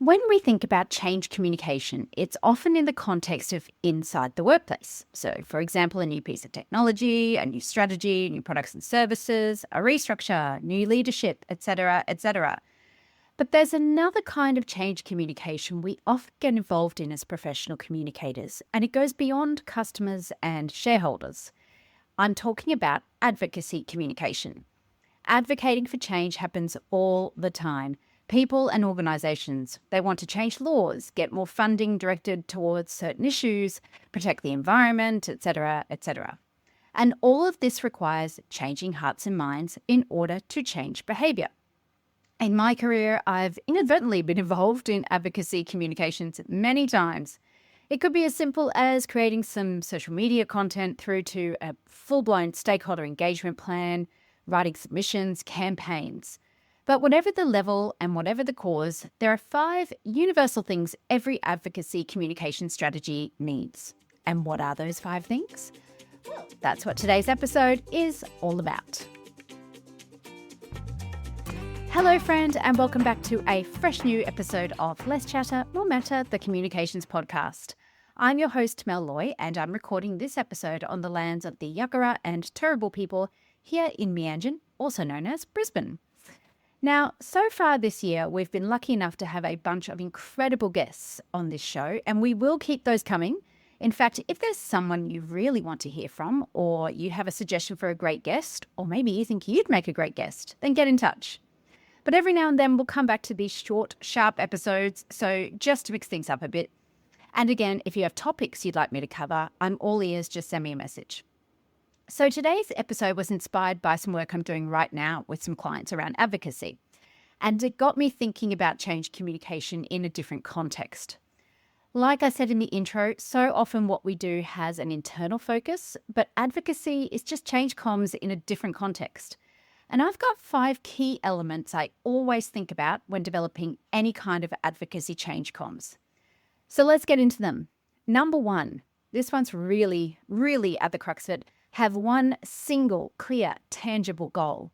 When we think about change communication, it's often in the context of inside the workplace. So, for example, a new piece of technology, a new strategy, new products and services, a restructure, new leadership, etc., etc. But there's another kind of change communication we often get involved in as professional communicators, and it goes beyond customers and shareholders. I'm talking about advocacy communication. Advocating for change happens all the time. People and organisations, they want to change laws, get more funding directed towards certain issues, protect the environment, etc., etc. And all of this requires changing hearts and minds in order to change behaviour. In my career, I've inadvertently been involved in advocacy communications many times. It could be as simple as creating some social media content through to a full-blown stakeholder engagement plan, writing submissions, campaigns. But whatever the level and whatever the cause, there are 5 universal things every advocacy communication strategy needs. And what are those 5 things? Well, that's what today's episode is all about. Hello, friend, and welcome back to a fresh new episode of Less Chatter, More Matter, the Communications Podcast. I'm your host, Mel Loy, and I'm recording this episode on the lands of the Yagara and Turrbal people here in Meanjin, also known as Brisbane. Now, so far this year, we've been lucky enough to have a bunch of incredible guests on this show, and we will keep those coming. In fact, if there's someone you really want to hear from, or you have a suggestion for a great guest, or maybe you think you'd make a great guest, then get in touch. But every now and then we'll come back to these short, sharp episodes, so just to mix things up a bit. And again, if you have topics you'd like me to cover, I'm all ears, just send me a message. So today's episode was inspired by some work I'm doing right now with some clients around advocacy. And it got me thinking about change communication in a different context. Like I said in the intro, so often what we do has an internal focus, but advocacy is just change comms in a different context. And I've got 5 key elements I always think about when developing any kind of advocacy change comms. So let's get into them. Number 1, this one's really at the crux of it. Have one single, clear, tangible goal.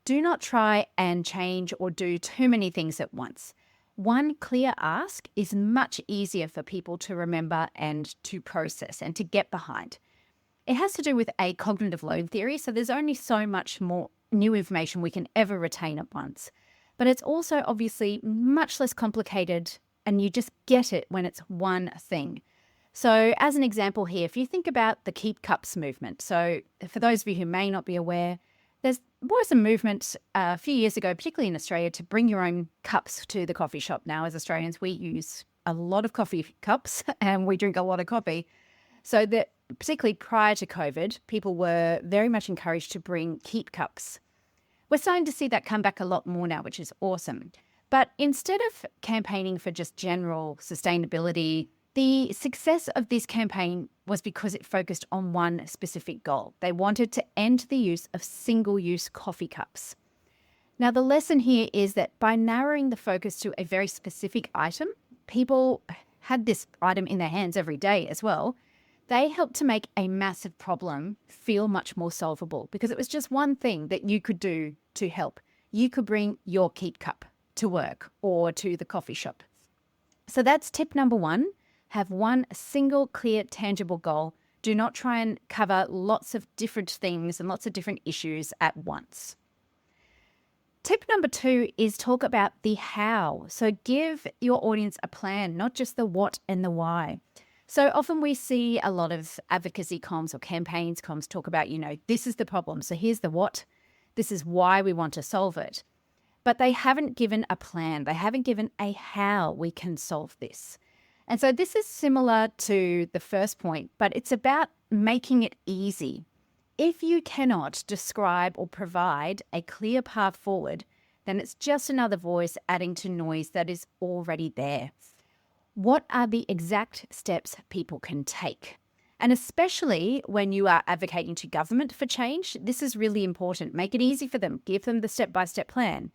Do not try and change or do too many things at once. One clear ask is much easier for people to remember and to process and to get behind. It has to do with a cognitive load theory, so there's only so much more new information we can ever retain at once. But it's also obviously much less complicated, and you just get it when it's one thing. So as an example here, if you think about the Keep Cups movement, so for those of you who may not be aware, there was a movement a few years ago, particularly in Australia, to bring your own cups to the coffee shop. Now, as Australians, we use a lot of coffee cups and we drink a lot of coffee. So that particularly prior to COVID, people were very much encouraged to bring Keep Cups. We're starting to see that come back a lot more now, which is awesome. But instead of campaigning for just general sustainability, the success of this campaign was because it focused on one specific goal. They wanted to end the use of single-use coffee cups. Now, the lesson here is that by narrowing the focus to a very specific item, people had this item in their hands every day as well. They helped to make a massive problem feel much more solvable because it was just one thing that you could do to help. You could bring your Keep Cup to work or to the coffee shop. So that's tip number 1. Have one single, clear, tangible goal. Do not try and cover lots of different things and lots of different issues at once. Tip number 2 is talk about the how. So give your audience a plan, not just the what and the why. So often we see a lot of advocacy comms or campaigns comms talk about, this is the problem. So here's the what. This is why we want to solve it. But they haven't given a plan. They haven't given a how we can solve this. And so this is similar to the first point, but it's about making it easy. If you cannot describe or provide a clear path forward, then it's just another voice adding to noise that is already there. What are the exact steps people can take? And especially when you are advocating to government for change, this is really important. Make it easy for them. Give them the step-by-step plan.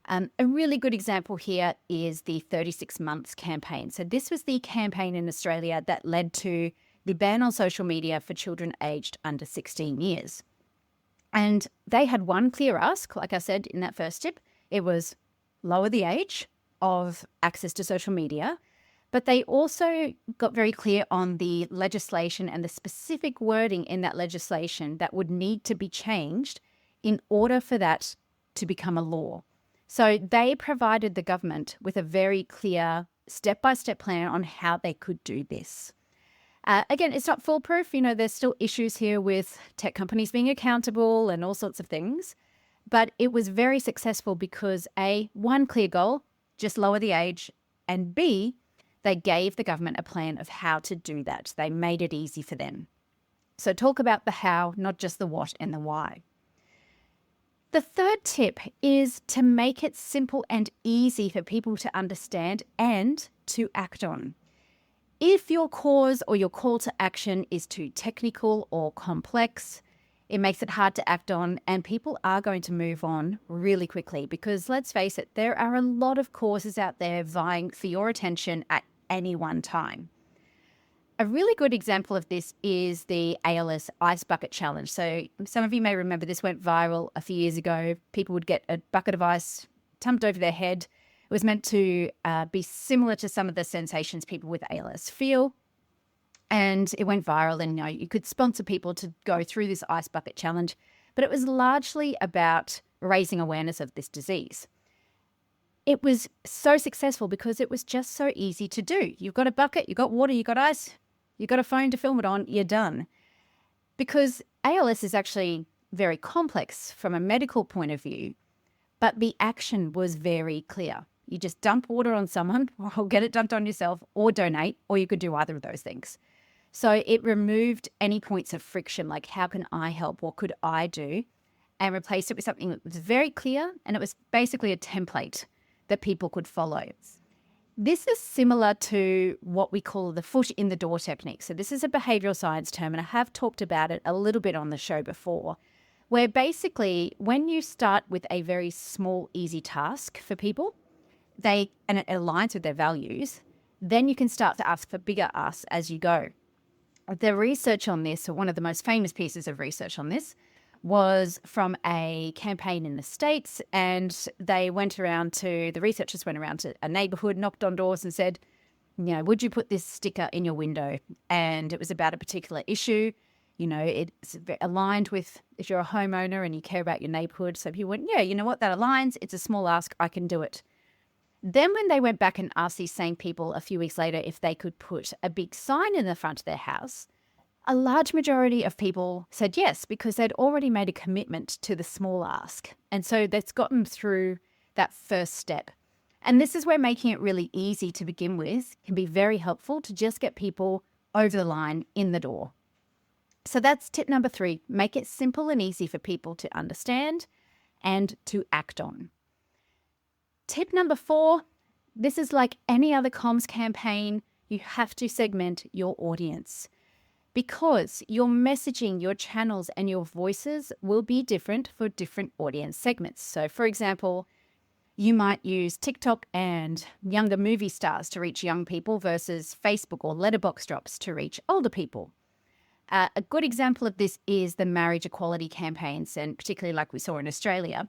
A really good example here is the 36 months campaign. So this was the campaign in Australia that led to the ban on social media for children aged under 16 years. And they had one clear ask, like I said in that first tip. It was lower the age of access to social media, but they also got very clear on the legislation and the specific wording in that legislation that would need to be changed in order for that to become a law. So they provided the government with a very clear step-by-step plan on how they could do this. Again, it's not foolproof. There's still issues here with tech companies being accountable and all sorts of things. But it was very successful because A, one clear goal, just lower the age, and B, they gave the government a plan of how to do that. They made it easy for them. So talk about the how, not just the what and the why. The third tip is to make it simple and easy for people to understand and to act on. If your cause or your call to action is too technical or complex, it makes it hard to act on, and people are going to move on really quickly because, let's face it, there are a lot of causes out there vying for your attention at any one time. A really good example of this is the ALS Ice Bucket Challenge. So some of you may remember this went viral a few years ago. People would get a bucket of ice dumped over their head. It was meant to be similar to some of the sensations people with ALS feel. And it went viral, and you could sponsor people to go through this ice bucket challenge. But it was largely about raising awareness of this disease. It was so successful because it was just so easy to do. You've got a bucket, you've got water, you've got ice, you've got a phone to film it on, you're done. Because ALS is actually very complex from a medical point of view, but the action was very clear. You just dump water on someone, or get it dumped on yourself, or donate, or you could do either of those things. So it removed any points of friction, like how can I help, what could I do, and replaced it with something that was very clear, and it was basically a template that people could follow. This is similar to what we call the foot in the door technique. So this is a behavioural science term, and I have talked about it a little bit on the show before, where basically when you start with a very small, easy task for people, and it aligns with their values, then you can start to ask for bigger asks as you go. The research on this, or one of the most famous pieces of research on this, was from a campaign in the States, and the researchers went around to a neighbourhood, knocked on doors and said, would you put this sticker in your window? And it was about a particular issue. It's aligned with if you're a homeowner and you care about your neighbourhood. So people went, yeah, you know what, that aligns. It's a small ask. I can do it. Then when they went back and asked these same people a few weeks later if they could put a big sign in the front of their house, a large majority of people said yes, because they'd already made a commitment to the small ask. And so that's gotten through that first step. And this is where making it really easy to begin with can be very helpful to just get people over the line in the door. So that's tip number 3, make it simple and easy for people to understand and to act on. Tip number 4, this is like any other comms campaign, you have to segment your audience because your messaging, your channels and your voices will be different for different audience segments. So for example, you might use TikTok and younger movie stars to reach young people versus Facebook or letterbox drops to reach older people. A good example of this is the marriage equality campaigns, and particularly like we saw in Australia.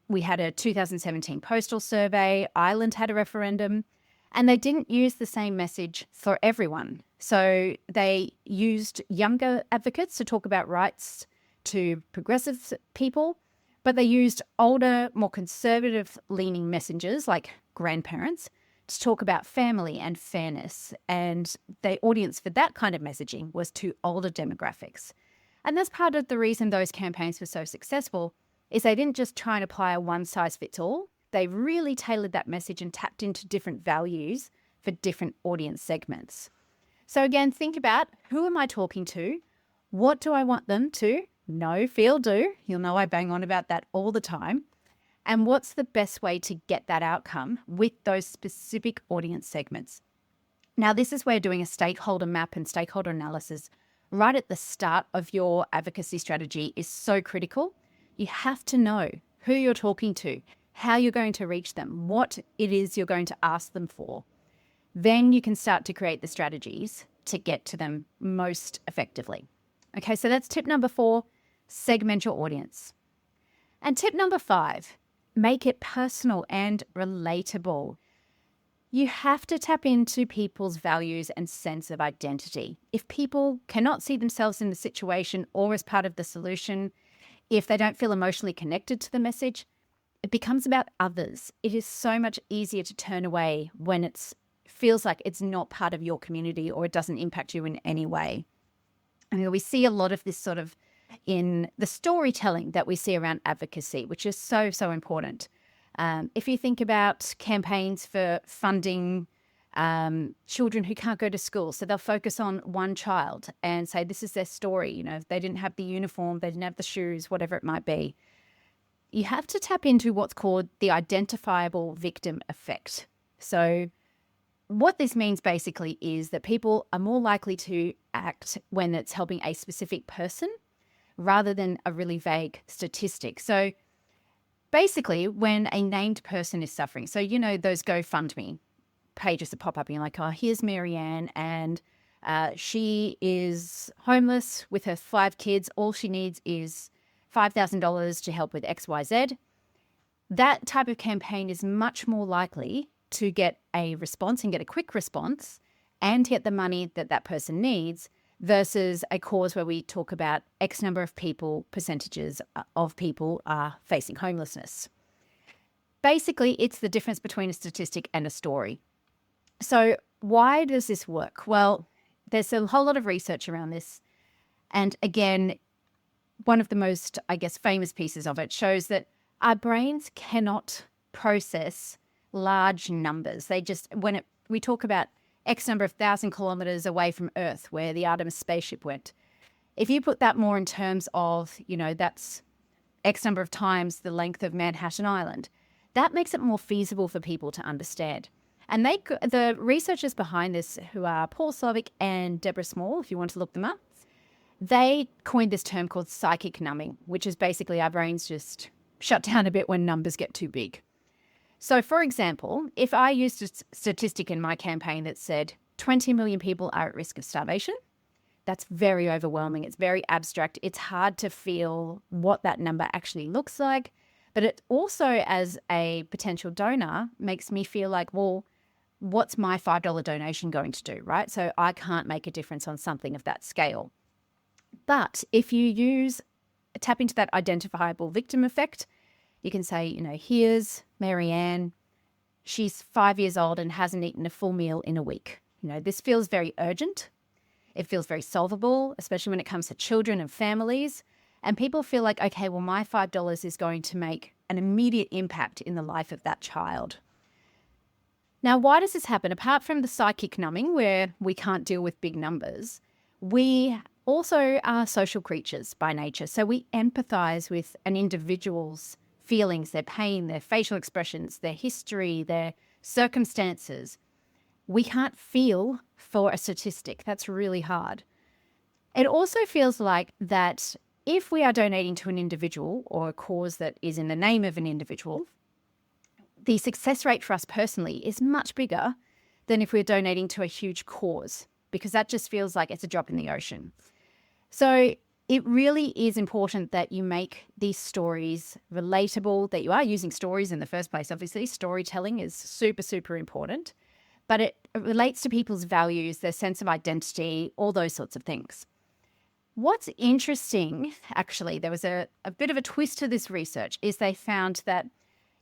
We had a 2017 postal survey, Ireland had a referendum, and they didn't use the same message for everyone. So they used younger advocates to talk about rights to progressive people, but they used older, more conservative-leaning messengers like grandparents to talk about family and fairness. And the audience for that kind of messaging was to older demographics. And that's part of the reason those campaigns were so successful, is they didn't just try and apply a one-size-fits-all. They really tailored that message and tapped into different values for different audience segments. So again, think about, who am I talking to? What do I want them to know, feel, do? You'll know I bang on about that all the time. And what's the best way to get that outcome with those specific audience segments? Now, this is where doing a stakeholder map and stakeholder analysis right at the start of your advocacy strategy is so critical. You have to know who you're talking to, how you're going to reach them, what it is you're going to ask them for. Then you can start to create the strategies to get to them most effectively. Okay, so that's tip number 4, segment your audience. And tip number 5, make it personal and relatable. You have to tap into people's values and sense of identity. If people cannot see themselves in the situation or as part of the solution, if they don't feel emotionally connected to the message, it becomes about others. It is so much easier to turn away when it feels like it's not part of your community or it doesn't impact you in any way. We see a lot of this sort of in the storytelling that we see around advocacy, which is so, so important. If you think about campaigns for funding children who can't go to school, so they'll focus on one child and say, this is their story. If they didn't have the uniform, they didn't have the shoes, whatever it might be. You have to tap into what's called the identifiable victim effect. So what this means basically is that people are more likely to act when it's helping a specific person rather than a really vague statistic. So basically, when a named person is suffering, so those GoFundMe pages that pop up and you're like, oh, here's Marianne and she is homeless with her 5 kids. All she needs is $5,000 to help with XYZ. That type of campaign is much more likely to get a response and get a quick response and get the money that that person needs versus a cause where we talk about X number of people, percentages of people are facing homelessness. Basically, it's the difference between a statistic and a story. So why does this work? Well, there's a whole lot of research around this. And again, one of the most, famous pieces of it shows that our brains cannot process large numbers. We talk about X number of 1,000 kilometers away from Earth, where the Artemis spaceship went. If you put that more in terms of, that's X number of times the length of Manhattan Island, that makes it more feasible for people to understand. And the researchers behind this, who are Paul Slovic and Deborah Small, if you want to look them up, they coined this term called psychic numbing, which is basically our brains just shut down a bit when numbers get too big. So, for example, if I used a statistic in my campaign that said 20 million people are at risk of starvation, that's very overwhelming. It's very abstract. It's hard to feel what that number actually looks like. But it also, as a potential donor, makes me feel like, well, what's my $5 donation going to do, right? So I can't make a difference on something of that scale. But if you tap into that identifiable victim effect, you can say, here's Marianne. She's 5 years old and hasn't eaten a full meal in a week. This feels very urgent. It feels very solvable, especially when it comes to children and families. And people feel like, okay, well, my $5 is going to make an immediate impact in the life of that child. Now, why does this happen? Apart from the psychic numbing, where we can't deal with big numbers, we also are social creatures by nature. So we empathize with an individual's feelings, their pain, their facial expressions, their history, their circumstances. We can't feel for a statistic. That's really hard. It also feels like that if we are donating to an individual or a cause that is in the name of an individual, the success rate for us personally is much bigger than if we're donating to a huge cause, because that just feels like it's a drop in the ocean. So it really is important that you make these stories relatable, that you are using stories in the first place. Obviously, storytelling is super, super important, but it relates to people's values, their sense of identity, all those sorts of things. What's interesting, actually, there was a bit of a twist to this research, is they found that,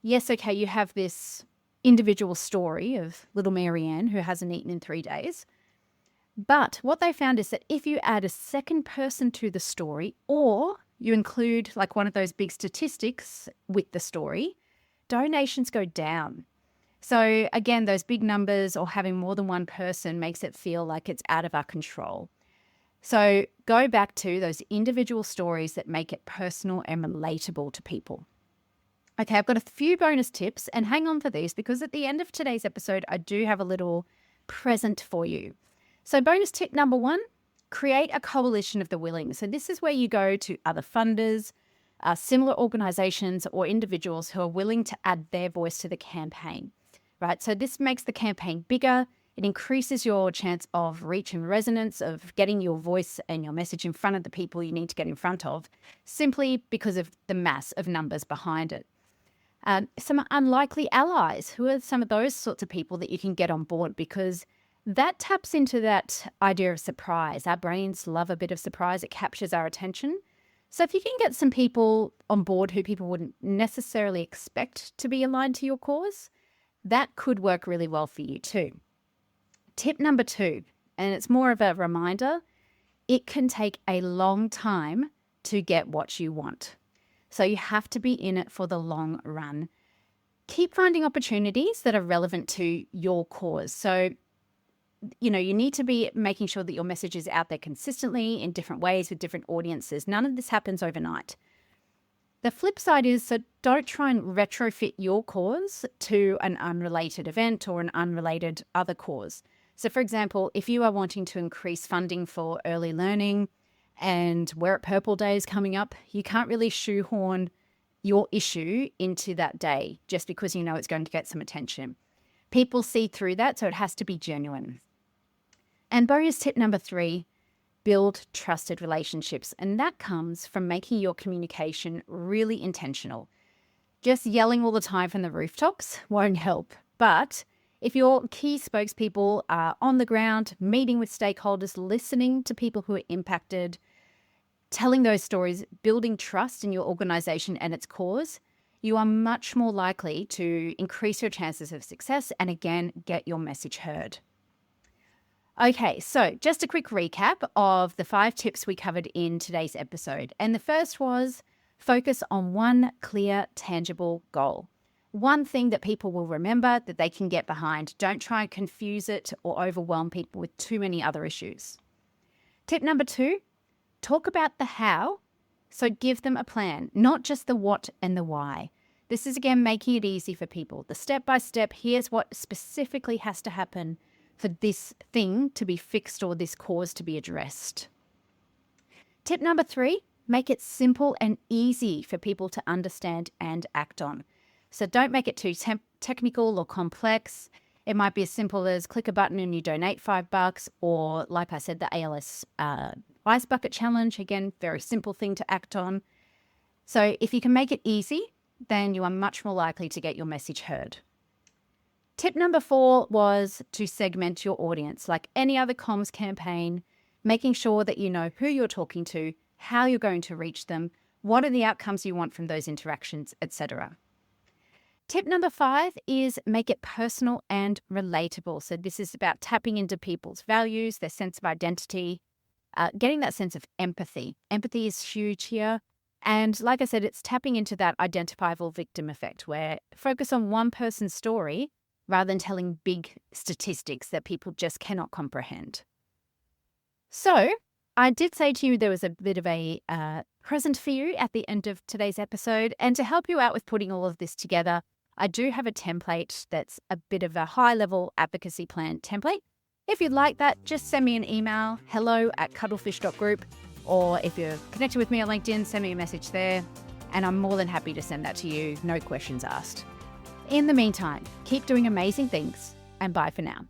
yes, okay, you have this individual story of little Marianne who hasn't eaten in 3 days. But what they found is that if you add a second person to the story, or you include like one of those big statistics with the story, donations go down. So again, those big numbers or having more than one person makes it feel like it's out of our control. So go back to those individual stories that make it personal and relatable to people. Okay, I've got a few bonus tips, and hang on for these because at the end of today's episode, I do have a little present for you. So bonus tip number 1, create a coalition of the willing. So this is where you go to other funders, similar organizations or individuals who are willing to add their voice to the campaign, right? So this makes the campaign bigger. It increases your chance of reach and resonance, of getting your voice and your message in front of the people you need to get in front of, simply because of the mass of numbers behind it. Some unlikely allies. Who are some of those sorts of people that you can get on board? Because that taps into that idea of surprise. Our brains love a bit of surprise. It captures our attention. So if you can get some people on board who people wouldn't necessarily expect to be aligned to your cause, that could work really well for you too. Tip number 2, and it's more of a reminder, it can take a long time to get what you want. So you have to be in it for the long run. Keep finding opportunities that are relevant to your cause. So, you need to be making sure that your message is out there consistently in different ways with different audiences. None of this happens overnight. The flip side is, so don't try and retrofit your cause to an unrelated event or an unrelated other cause. So for example, if you are wanting to increase funding for early learning and Wear It Purple Day is coming up, you can't really shoehorn your issue into that day just because you know it's going to get some attention. People see through that, so it has to be genuine. And bonus tip number 3, build trusted relationships. And that comes from making your communication really intentional. Just yelling all the time from the rooftops won't help. But if your key spokespeople are on the ground, meeting with stakeholders, listening to people who are impacted, telling those stories, building trust in your organization and its cause, you are much more likely to increase your chances of success and again, get your message heard. Okay, so just a quick recap of the 5 tips we covered in today's episode. And the first was focus on one clear, tangible goal. One thing that people will remember that they can get behind. Don't try and confuse it or overwhelm people with too many other issues. Tip number 2, talk about the how. So give them a plan, not just the what and the why. This is, again, making it easy for people. The step-by-step, here's what specifically has to happen for this thing to be fixed or this cause to be addressed. Tip number 3, make it simple and easy for people to understand and act on. So don't make it too technical or complex. It might be as simple as click a button and you donate $5, or like I said, the ALS Ice Bucket Challenge. Again, very simple thing to act on. So if you can make it easy, then you are much more likely to get your message heard. Tip number 4 was to segment your audience. Like any other comms campaign, making sure that you know who you're talking to, how you're going to reach them, what are the outcomes you want from those interactions, etc. Tip number 5 is make it personal and relatable. So this is about tapping into people's values, their sense of identity, getting that sense of empathy. Empathy is huge here. And like I said, it's tapping into that identifiable victim effect where focus on one person's story rather than telling big statistics that people just cannot comprehend. So I did say to you there was a bit of a present for you at the end of today's episode. And to help you out with putting all of this together, I do have a template that's a bit of a high-level advocacy plan template. If you'd like that, just send me an email, hello@cuttlefish.group, or if you're connected with me on LinkedIn, send me a message there, and I'm more than happy to send that to you, no questions asked. In the meantime, keep doing amazing things, and bye for now.